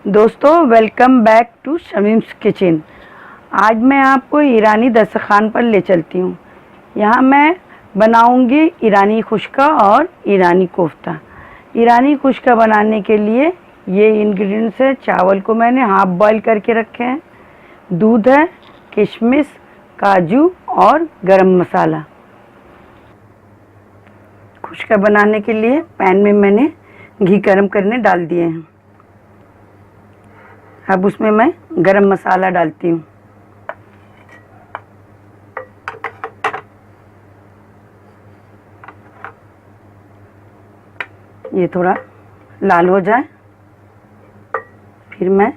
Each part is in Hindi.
दोस्तों welcome back to Shamim's kitchen. आज मैं आपको ईरानी दस्तरखान पर ले चलती हूँ। यहाँ मैं बनाऊँगी ईरानी खुश्का और ईरानी कोफ्ता। ईरानी खुश्का बनाने के लिए ये इंग्रेडिएंट्स है। चावल को मैंने हाफ बॉईल करके रखे हैं, दूध है, किशमिश, काजू और गरम मसाला। खुश्का बनाने के लिए पैन में मैंने घी गरम करने डाल दिए हैं। अब उसमें मैं गरम मसाला डालती हूँ। ये थोड़ा लाल हो जाए, फिर मैं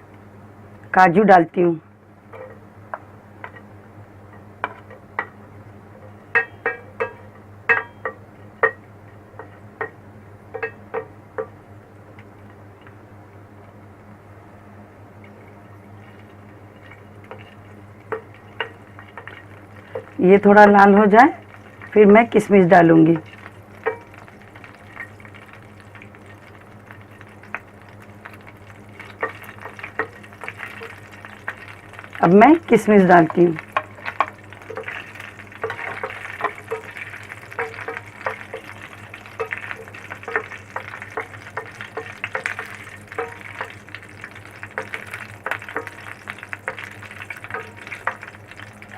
काजू डालती हूँ। ये थोड़ा लाल हो जाए, फिर मैं किशमिश डालूंगी। अब मैं किशमिश डालती हूँ।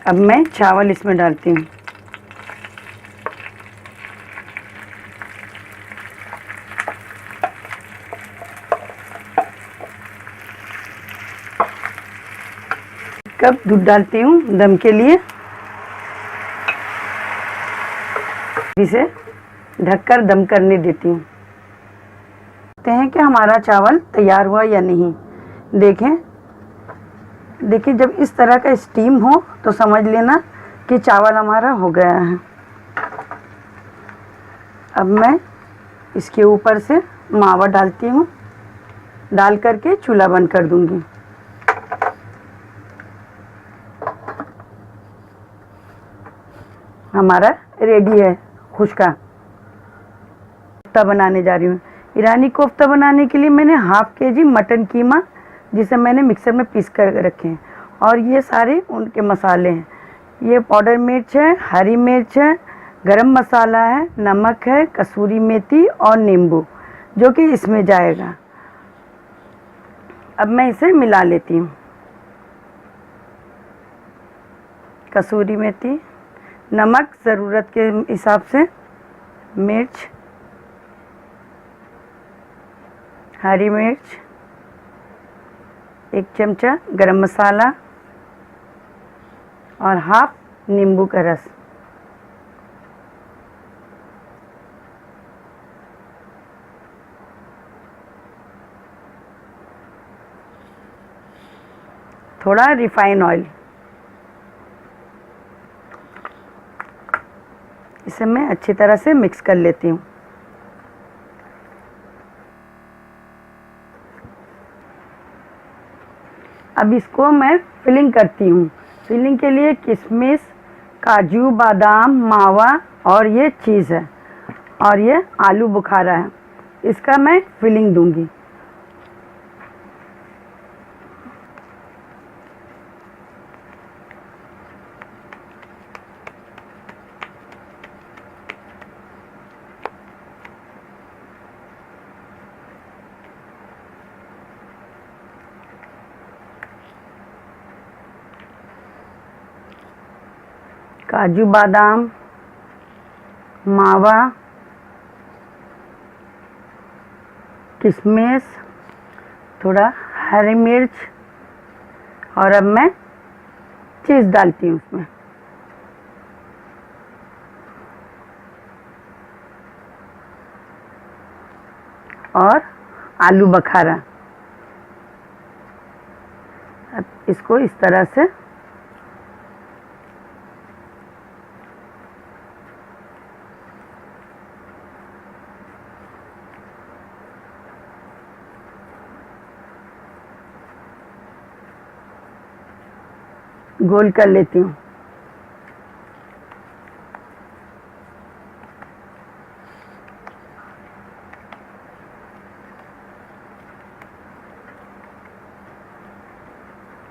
अब मैं चावल इसमें डालती हूँ। कप दूध डालती हूँ दम के लिए। इसे ढककर दम करने देती हूँ। देखते हैं कि हमारा चावल तैयार हुआ या नहीं। देखिए जब इस तरह का स्टीम हो तो समझ लेना कि चावल हमारा हो गया है। अब मैं इसके ऊपर से मावा डालती हूँ, डाल करके चूल्हा बंद कर दूंगी। हमारा रेडी है खुश्का। कोफ्ता बनाने जा रही हूँ। ईरानी कोफ्ता बनाने के लिए मैंने हाफ केजी मटन कीमा, जिसे मैंने मिक्सर में पीस कर रखे हैं, और ये सारे उनके मसाले हैं। ये पाउडर मिर्च है, हरी मिर्च है, गरम मसाला है, नमक है, कसूरी मेथी और नींबू, जो कि इसमें जाएगा। अब मैं इसे मिला लेती हूँ। कसूरी मेथी, नमक ज़रूरत के हिसाब से, मिर्च, हरी मिर्च, 1 चमचा गरम मसाला और हाफ नींबू का रस। थोड़ा रिफाइन ऑयल। इसे मैं अच्छी तरह से मिक्स कर लेती हूँ। अब इसको मैं फिलिंग करती हूँ। फिलिंग के लिए किशमिश, काजू, बादाम, मावा और ये चीज़ है, और ये आलू बुखारा है। इसका मैं फिलिंग दूंगी। काजू, बादाम, मावा, किशमिश, थोड़ा हरी मिर्च, और अब मैं चीज़ डालती हूँ उसमें। और आलू बखारा। अब इसको इस तरह से गोल कर लेती हूँ।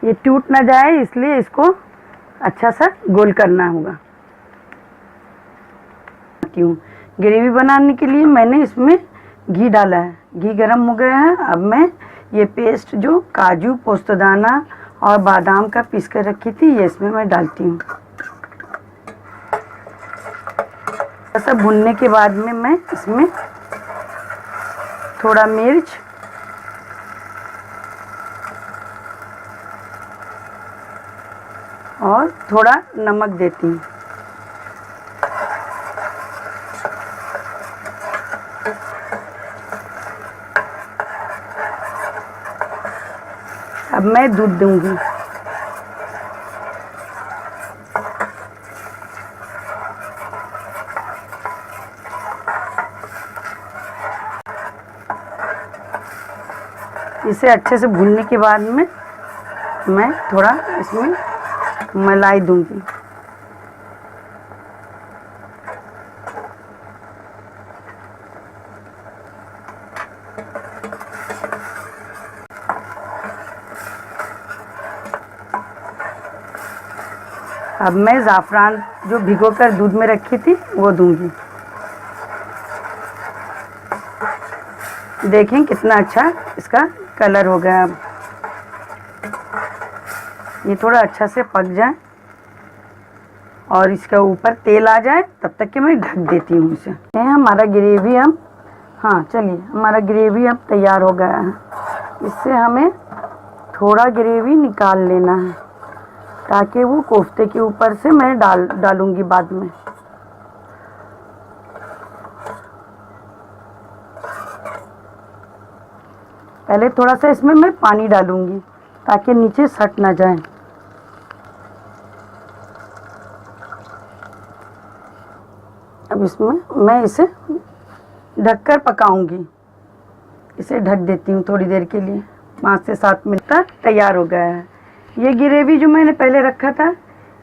ये टूट ना जाए इसलिए इसको अच्छा सा गोल करना होगा। क्यों ग्रेवी बनाने के लिए मैंने इसमें घी डाला है, घी गरम हो गया है। अब मैं ये पेस्ट जो काजू पोस्तदाना और बादाम का पीस कर रखी थी ये इसमें मैं डालती हूँ। ऐसा भुनने के बाद में मैं इसमें थोड़ा मिर्च और थोड़ा नमक देती हूँ। अब मैं दूध दूंगी। इसे अच्छे से भूनने के बाद में मैं थोड़ा इसमें मलाई दूंगी। अब मैं ज़ाफ़रान जो भिगोकर दूध में रखी थी वो दूंगी। देखें कितना अच्छा इसका कलर हो गया। अब ये थोड़ा अच्छा से पक जाए और इसके ऊपर तेल आ जाए तब तक कि मैं ढक देती हूँ इसे। हमारा ग्रेवी अब चलिए हमारा ग्रेवी अब तैयार हो गया है। इससे हमें थोड़ा ग्रेवी निकाल लेना है ताकि वो कोफ्ते के ऊपर से मैं डालूंगी बाद में। पहले थोड़ा सा इसमें मैं पानी डालूंगी ताकि नीचे सट ना जाए। अब इसमें मैं इसे ढककर पकाऊंगी। इसे ढक देती हूँ थोड़ी देर के लिए, 5 से 7 मिनट तक। तैयार हो गया है ये ग्रेवी जो मैंने पहले रखा था।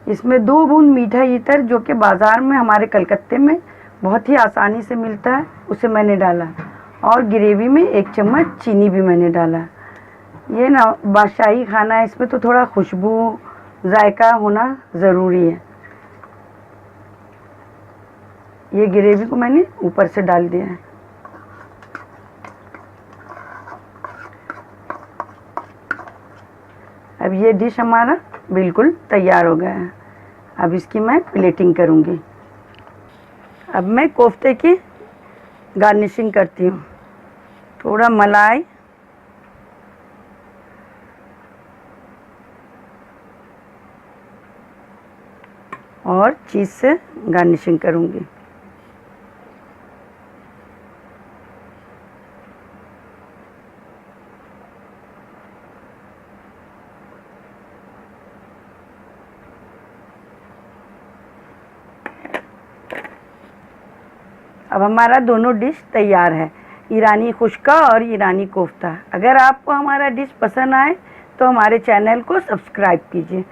इसमें 2 बूंद मीठा ईतर जो कि बाज़ार में हमारे कलकत्ते में बहुत ही आसानी से मिलता है उसे मैंने डाला और ग्रेवी में 1 चम्मच चीनी भी मैंने डाला। ये ना बादशाही खाना है, इसमें तो थोड़ा खुशबू जायका होना ज़रूरी है। ये ग्रेवी को मैंने ऊपर से डाल दिया है। अब ये डिश हमारा बिल्कुल तैयार हो गया है। अब इसकी मैं प्लेटिंग करूँगी। अब मैं कोफ्ते की गार्निशिंग करती हूँ। थोड़ा मलाई और चीज़ से गार्निशिंग करूँगी। अब हमारा दोनों डिश तैयार है, ईरानी खुश्का और ईरानी कोफ्ता। अगर आपको हमारा डिश पसंद आए तो हमारे चैनल को सब्सक्राइब कीजिए।